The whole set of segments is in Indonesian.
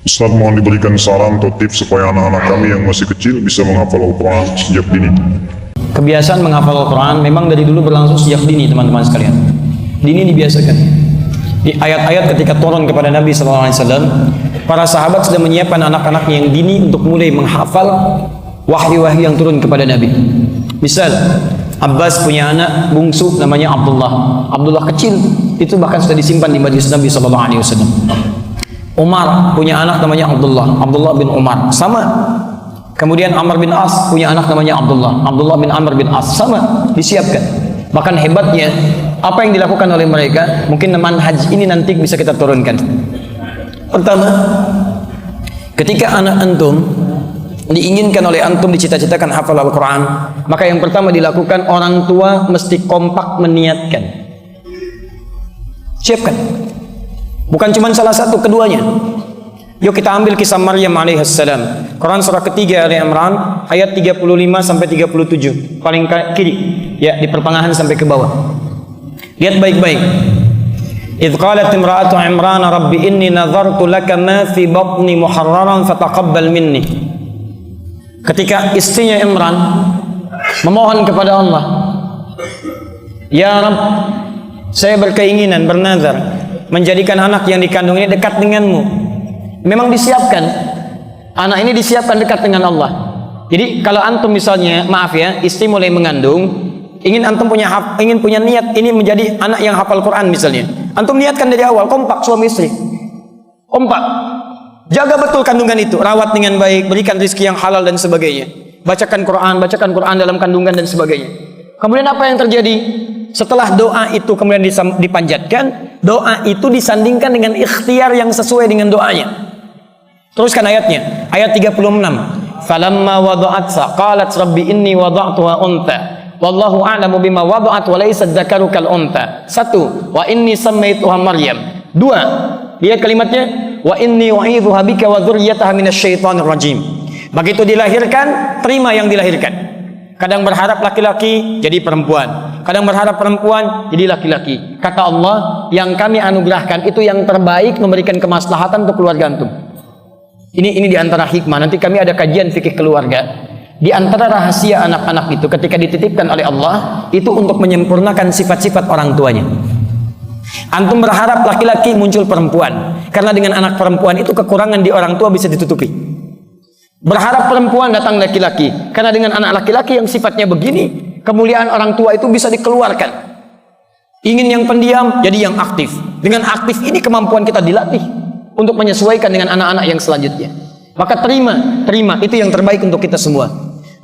Ustaz, mohon diberikan saran atau tips supaya anak-anak kami yang masih kecil bisa menghafal Al-Quran sejak dini. Kebiasaan menghafal Al-Quran memang dari dulu berlangsung sejak dini, teman-teman sekalian. Dini dibiasakan. Di ayat-ayat ketika turun kepada Nabi SAW, para sahabat sudah menyiapkan anak-anaknya yang dini untuk mulai menghafal wahyu-wahyu yang turun kepada Nabi. Misal, Abbas punya anak bungsu namanya Abdullah. Abdullah kecil, itu bahkan sudah disimpan di majlis Nabi SAW. Umar punya anak namanya Abdullah bin Umar, sama. Kemudian Amr bin As punya anak namanya Abdullah bin Amr bin As, sama, disiapkan. Bahkan hebatnya, apa yang dilakukan oleh mereka, mungkin manhaj ini nanti bisa kita turunkan. Pertama, ketika anak antum diinginkan oleh antum dicita-citakan hafal Al-Quran, maka yang pertama dilakukan, orang tua mesti kompak meniatkan. Siapkan. Bukan cuma salah satu, keduanya. Yuk kita ambil kisah Maryam alaihissalam. Quran surah ketiga Ali Imran ayat 35 sampai 37. Paling kiri, ya, di pertengahan sampai ke bawah. Lihat baik-baik. Idz qalat imra'atu Imran rabbi inni nadhartu laka ma fi batni muharraran fataqabbal minni. Ketika istrinya Imran memohon kepada Allah, ya Rabb, saya berkeinginan, bernazar menjadikan anak yang dikandung ini dekat denganmu. Memang disiapkan, anak ini disiapkan dekat dengan Allah. Jadi kalau antum misalnya, maaf ya, istri mulai mengandung, ingin punya niat ini menjadi anak yang hafal Quran misalnya, antum niatkan dari awal, kompak suami istri, kompak, jaga betul kandungan itu, rawat dengan baik, berikan rezeki yang halal dan sebagainya, bacakan Quran dalam kandungan dan sebagainya. Kemudian apa yang terjadi? Setelah doa itu kemudian dipanjatkan, doa itu disandingkan dengan ikhtiar yang sesuai dengan doanya. Teruskan ayatnya, ayat 36. Falamma wada'atha qalat rabbi inni wada'tuha unta wallahu a'lamu bima wada'at wa laysa dzakaru kal unta. 1. Wa inni sammaituha Maryam. 2. Lihat kalimatnya, wa inni u'idzuha bika wa dzurriyyataha minasyaitonir rajim. Begitu dilahirkan, terima yang dilahirkan. Kadang berharap laki-laki jadi perempuan, kadang berharap perempuan jadi laki-laki. Kata Allah, yang kami anugerahkan itu yang terbaik, memberikan kemaslahatan untuk keluarga antum. Ini di antara hikmah. Nanti kami ada kajian fikih keluarga. Di antara rahasia anak-anak itu ketika dititipkan oleh Allah, itu untuk menyempurnakan sifat-sifat orang tuanya. Antum berharap laki-laki muncul perempuan, karena dengan anak perempuan itu kekurangan di orang tua bisa ditutupi. Berharap perempuan datang laki-laki, karena dengan anak laki-laki yang sifatnya begini, kemuliaan orang tua itu bisa dikeluarkan. Ingin yang pendiam, jadi yang aktif. Dengan aktif ini kemampuan kita dilatih untuk menyesuaikan dengan anak-anak yang selanjutnya. Maka terima, itu yang terbaik untuk kita semua.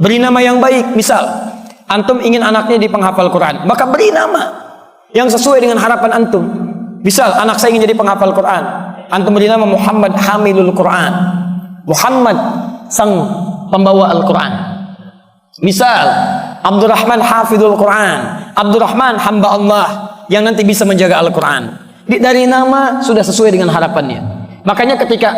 Beri nama yang baik. Misal, antum ingin anaknya di penghafal Quran, maka beri nama yang sesuai dengan harapan antum. Misal, anak saya ingin jadi penghafal Quran, antum beri nama Muhammad Hamilul Quran, Muhammad sang pembawa Al-Quran. Misal, Abdurrahman Hafidul Quran, Abdurrahman hamba Allah yang nanti bisa menjaga Al-Quran. Dari nama sudah sesuai dengan harapannya. Makanya ketika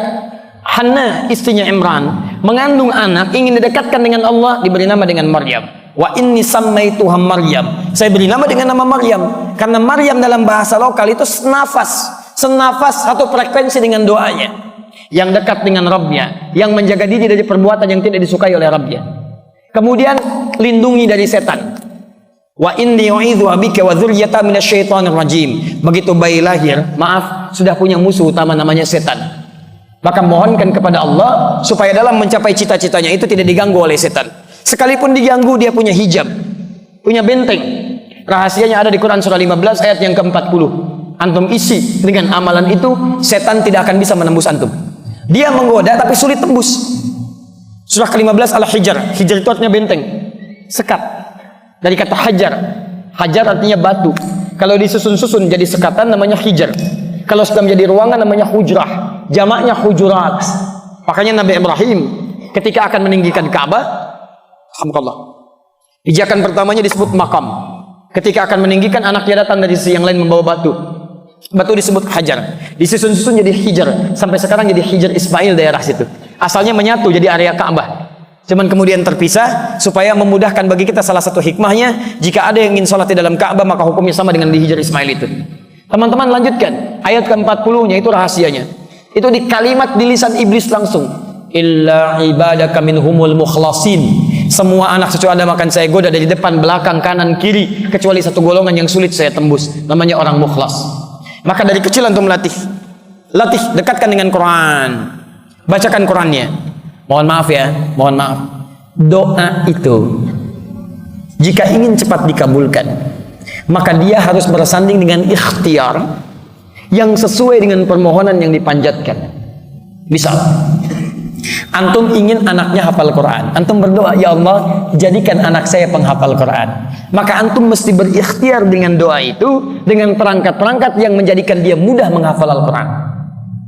Hannah istrinya Imran mengandung anak, ingin didekatkan dengan Allah, diberi nama dengan Maryam. Wa inni sammaituha Maryam. Saya beri nama dengan nama Maryam, karena Maryam dalam bahasa lokal itu senafas satu frekuensi dengan doanya. Yang dekat dengan Rabbnya, yang menjaga diri dari perbuatan yang tidak disukai oleh Rabbnya. Kemudian lindungi dari setan. Wa inni u'idzuha bika wa dzurriyyataha minasyaitonir rajim. Begitu bayi lahir, maaf, sudah punya musuh utama namanya setan. Maka mohonkan kepada Allah supaya dalam mencapai cita-citanya itu tidak diganggu oleh setan. Sekalipun diganggu, dia punya hijab, punya benteng. Rahasianya ada di Quran surah 15 ayat yang ke-40. Antum isi dengan amalan itu, setan tidak akan bisa menembus antum. Dia menggoda tapi sulit tembus. Surah ke-15 Al-Hijr. Hijr itu artinya benteng, sekat. Dari kata hajar. Hajar artinya batu. Kalau disusun-susun jadi sekatan namanya hijr. Kalau sudah menjadi ruangan namanya hujrah. Jamaknya hujurat. Makanya Nabi Ibrahim ketika akan meninggikan Ka'bah, alhamdulillah, pijakan pertamanya disebut makam. Ketika akan meninggikan, anaknya datang dari sisi yang lain membawa batu. Batu disebut hajar, disusun-susun jadi hijr, sampai sekarang jadi Hijr Ismail daerah situ. Asalnya menyatu jadi area Ka'bah, cuman kemudian terpisah supaya memudahkan bagi kita. Salah satu hikmahnya, jika ada yang ingin sholat di dalam Ka'bah maka hukumnya sama dengan di Hijr Ismail itu. Teman-teman lanjutkan ayat ke-40-nya, itu rahasianya. Itu di kalimat di lisan iblis langsung. Illa ibadaka minhumul mukhlasin. Semua anak cucu Adam akan saya goda dari depan, belakang, kanan, kiri, kecuali satu golongan yang sulit saya tembus, namanya orang mukhlas. Maka dari kecil antum latih, dekatkan dengan Quran, bacakan Qurannya. Mohon maaf ya, mohon maaf. Doa itu jika ingin cepat dikabulkan, maka dia harus bersanding dengan ikhtiar yang sesuai dengan permohonan yang dipanjatkan. Misal, antum ingin anaknya hafal Quran, antum berdoa, ya Allah jadikan anak saya penghafal Quran. Maka antum mesti berikhtiar dengan doa itu, dengan perangkat-perangkat yang menjadikan dia mudah menghafal Al-Quran.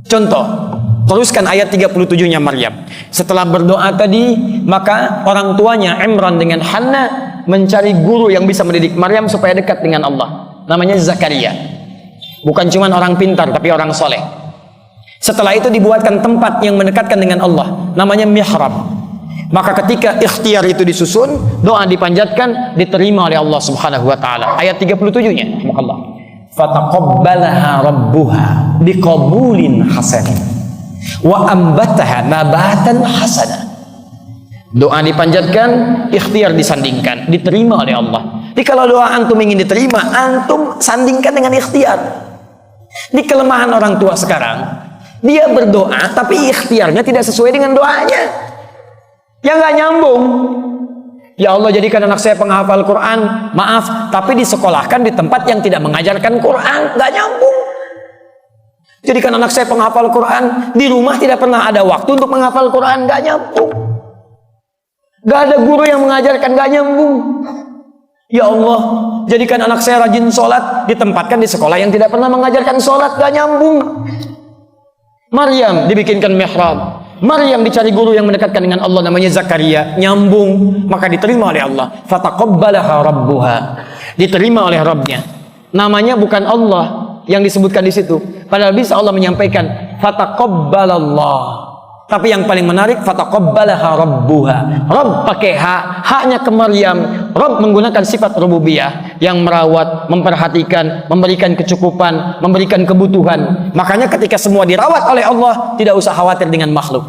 Contoh, teruskan ayat 37-nya Maryam. Setelah berdoa tadi, maka orang tuanya Imran dengan Hanna mencari guru yang bisa mendidik Maryam supaya dekat dengan Allah. Namanya Zakaria. Bukan cuma orang pintar, tapi orang soleh. Setelah itu dibuatkan tempat yang mendekatkan dengan Allah, namanya mihrab. Maka ketika ikhtiar itu disusun, doa dipanjatkan, diterima oleh Allah Subhanahu wa taala. Ayat 37-nya, Allah. Fataqabbalaha rabbuha biqabulin hasanin wa ambataha nabatan hasana. Doa dipanjatkan, ikhtiar disandingkan, diterima oleh Allah. Jadi kalau doa antum ingin diterima, antum sandingkan dengan ikhtiar. Ini kelemahan orang tua sekarang. Dia berdoa tapi ikhtiarnya tidak sesuai dengan doanya. Yang nggak nyambung. Ya Allah jadikan anak saya penghafal Quran. Maaf, tapi disekolahkan di tempat yang tidak mengajarkan Quran. Nggak nyambung. Jadikan anak saya penghafal Quran. Di rumah tidak pernah ada waktu untuk menghafal Quran. Nggak nyambung. Nggak ada guru yang mengajarkan. Nggak nyambung. Ya Allah jadikan anak saya rajin sholat. Ditempatkan di sekolah yang tidak pernah mengajarkan sholat. Nggak nyambung. Maryam dibikinkan mihrab. Maryam dicari guru yang mendekatkan dengan Allah, namanya Zakaria, nyambung, maka diterima oleh Allah. Fataqabbalaha rabbuha, diterima oleh Rabbnya. Namanya bukan Allah yang disebutkan di situ, padahal bisa Allah menyampaikan fataqabbalallah. Tapi yang paling menarik fataqabbalaha rabbuha. Rabb pakai haknya ke Maryam. Rabb menggunakan sifat rububiyah yang merawat, memperhatikan, memberikan kecukupan, memberikan kebutuhan. Makanya ketika semua dirawat oleh Allah, tidak usah khawatir dengan makhluk.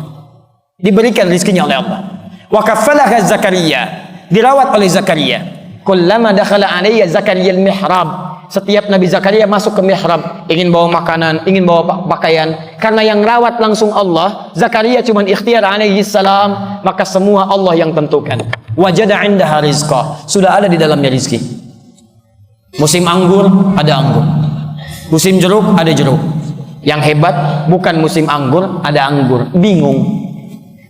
Diberikan rizkinya oleh Allah. Wa kaffalaha Zakaria, dirawat oleh Zakaria. Kullama dakhala alayya Zakaria al-mihrab. Setiap Nabi Zakaria masuk ke mihrab, ingin bawa makanan, ingin bawa pakaian, karena yang rawat langsung Allah. Zakaria cuma ikhtiar alaihi salam, maka semua Allah yang tentukan. Wajada indaha rizqah, sudah ada di dalamnya rizki. Musim anggur, ada anggur. Musim jeruk, ada jeruk. Yang hebat, bukan musim anggur, ada anggur. Bingung.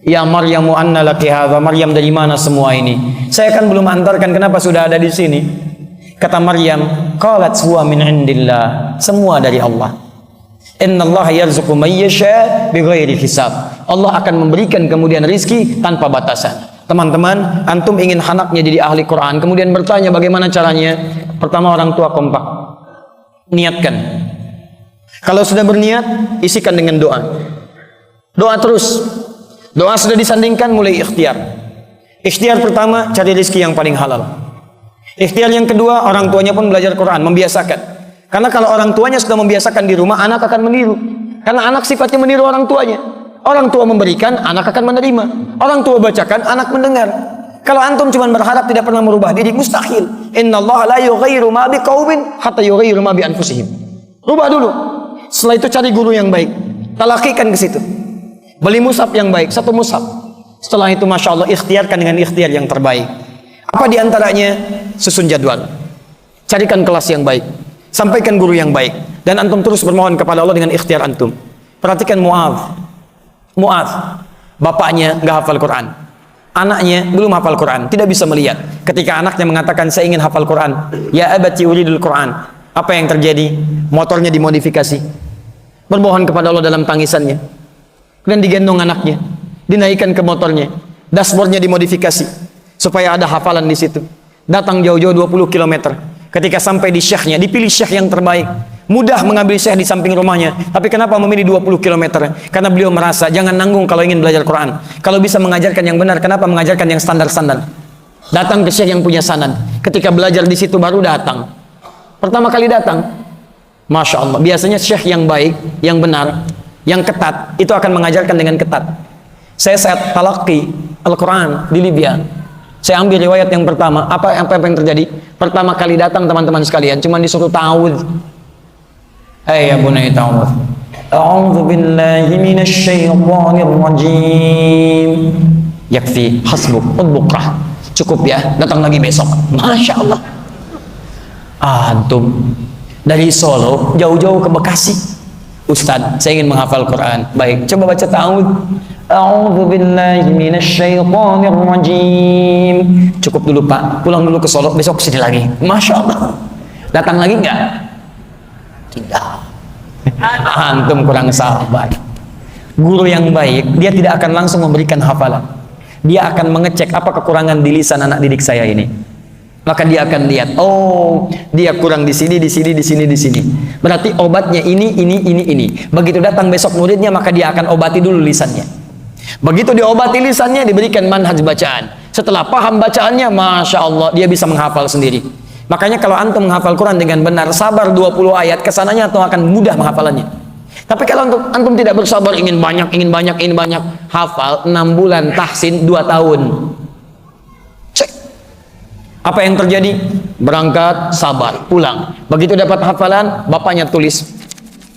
Ya Maryamu anna laki hadza, Maryam dari mana semua ini? Saya kan belum antarkan, kenapa sudah ada di sini? Kata Maryam, qalat huwa min indillah, semua dari Allah. Innallaha yarzuqu may yasha bighairi hisab. Allah akan memberikan kemudian rizki tanpa batasan. Teman-teman, antum ingin anaknya jadi ahli Quran, kemudian bertanya bagaimana caranya? Pertama, orang tua kompak. Niatkan. Kalau sudah berniat, isikan dengan doa. Doa terus. Doa sudah disandingkan, mulai ikhtiar. Ikhtiar pertama, cari rizki yang paling halal. Ikhtiar yang kedua, orang tuanya pun belajar Quran, membiasakan. Karena kalau orang tuanya sudah membiasakan di rumah, anak akan meniru. Karena anak sifatnya meniru orang tuanya. Orang tua memberikan, anak akan menerima. Orang tua bacakan, anak mendengar. Kalau antum cuma berharap tidak pernah merubah diri, mustahil. Innallaha la yughayyiru ma biqaumin hatta yughayyiru ma bi anfusihim. Rubah dulu. Setelah itu cari guru yang baik. Talakikan ke situ. Beli mushaf yang baik, satu mushaf. Setelah itu Masya Allah, ikhtiarkan dengan ikhtiar yang terbaik. Apa diantaranya? Susun jadwal. Carikan kelas yang baik. Sampaikan guru yang baik. Dan antum terus bermohon kepada Allah dengan ikhtiar antum. Perhatikan Mu'adz. Bapaknya nggak hafal Quran. Anaknya belum hafal Quran. Tidak bisa melihat. Ketika anaknya mengatakan, saya ingin hafal Quran. Ya abati uridul Quran. Apa yang terjadi? Motornya dimodifikasi. Bermohon kepada Allah dalam tangisannya. Dan digendong anaknya. Dinaikkan ke motornya. Dashboardnya dimodifikasi. Supaya ada hafalan di situ. Datang jauh-jauh 20 km. Ketika sampai di syekhnya, dipilih syekh yang terbaik. Mudah mengambil syekh di samping rumahnya. Tapi kenapa memilih 20 km? Karena beliau merasa jangan nanggung kalau ingin belajar Quran. Kalau bisa mengajarkan yang benar, kenapa mengajarkan yang standar-standar? Datang ke syekh yang punya sanad. Ketika belajar di situ baru datang. Pertama kali datang, Masya Allah. Biasanya syekh yang baik, yang benar, Yang ketat itu akan mengajarkan dengan ketat. Saya saat talaqi Al-Quran di Libya, saya ambil riwayat yang pertama. Apa yang terjadi? Pertama kali datang teman-teman sekalian, cuma disuruh ta'awudz. Ya bunai ta'awudz. A'udzu billahi minasy syaithanir rajim. Yakfi, hasbuk, bukrah. Cukup ya, datang lagi besok. Masya Allah. Antum dari Solo jauh-jauh ke Bekasi. Ustadz, saya ingin menghafal Quran. Baik, coba baca ta'awudz. A'udzu billahi minasy syaithanir rajim. Cukup dulu Pak, pulang dulu ke Solo, besok kesini lagi. Masya Allah. Datang lagi enggak? Tidak. Antum kurang sabar. Guru yang baik, dia tidak akan langsung memberikan hafalan. Dia akan mengecek apa kekurangan di lisan anak didik saya ini. Maka dia akan lihat, oh dia kurang di sini, di sini, di sini, di sini. Berarti obatnya ini. Begitu datang besok muridnya, maka dia akan obati dulu lisannya. Begitu diobati lisannya, diberikan manhaj bacaan. Setelah paham bacaannya, Masya Allah, dia bisa menghafal sendiri. Makanya kalau antum menghafal Quran dengan benar, sabar 20 ayat, kesananya atau akan mudah menghafalannya. Tapi kalau antum tidak bersabar, ingin banyak, hafal 6 bulan, tahsin 2 tahun. Cek. Apa yang terjadi? Berangkat, sabar, pulang. Begitu dapat hafalan, bapaknya tulis,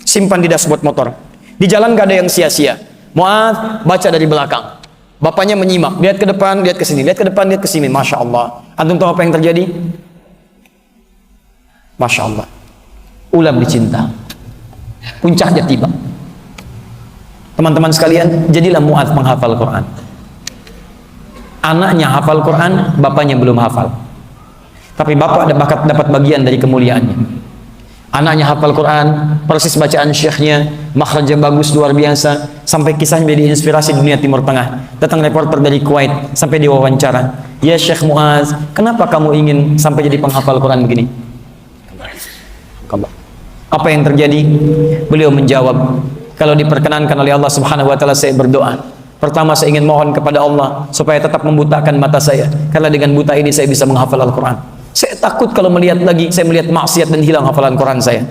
simpan di dashboard motor. Di jalan gak ada yang sia-sia. Mu'adz baca dari belakang. Bapaknya menyimak, lihat ke depan, lihat ke sini, lihat ke depan, lihat ke sini. Masya Allah. Antum tahu apa yang terjadi? Masya Allah. Ulam dicinta. Puncaknya tiba. Teman-teman sekalian, jadilah Mu'adz menghafal Quran. Anaknya hafal Quran, bapaknya belum hafal. Tapi bapak dapat bagian dari kemuliaannya. Anaknya hafal Quran, persis bacaan syekhnya, makhrajnya bagus luar biasa, sampai kisahnya menjadi inspirasi dunia Timur Tengah. Datang reporter dari Kuwait, sampai diwawancara, ya Syekh Mu'adz, kenapa kamu ingin sampai jadi penghafal Quran begini? Apa yang terjadi? Beliau menjawab, kalau diperkenankan oleh Allah Subhanahu wa taala, saya berdoa. Pertama, saya ingin mohon kepada Allah supaya tetap membutakan mata saya, karena dengan buta ini saya bisa menghafal Al-Quran. Saya takut kalau melihat lagi, saya melihat maksiat dan hilang hafalan Quran saya.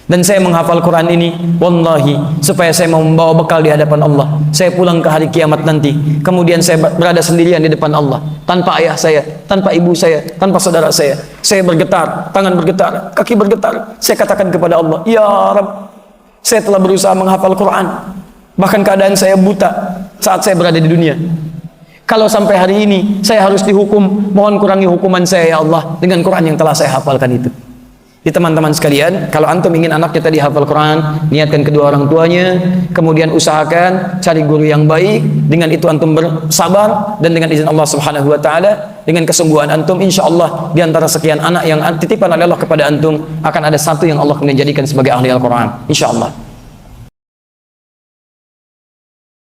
Dan saya menghafal Quran ini, wallahi, supaya saya mau membawa bekal di hadapan Allah. Saya pulang ke hari kiamat nanti, kemudian saya berada sendirian di depan Allah, tanpa ayah saya, tanpa ibu saya, tanpa saudara saya. Saya bergetar, tangan bergetar, kaki bergetar. Saya katakan kepada Allah, ya Rabb, saya telah berusaha menghafal Quran, bahkan keadaan saya buta saat saya berada di dunia. Kalau sampai hari ini saya harus dihukum, mohon kurangi hukuman saya ya Allah dengan Quran yang telah saya hafalkan itu. Di teman-teman sekalian, kalau antum ingin anak kita dihafal Quran, niatkan kedua orang tuanya, kemudian usahakan cari guru yang baik. Dengan itu antum bersabar, dan dengan izin Allah Subhanahu wa taala, dengan kesungguhan antum, insya Allah di antara sekian anak yang titipan oleh Allah kepada antum, akan ada satu yang Allah kemudian jadikan sebagai ahli Al-Quran, insya Allah.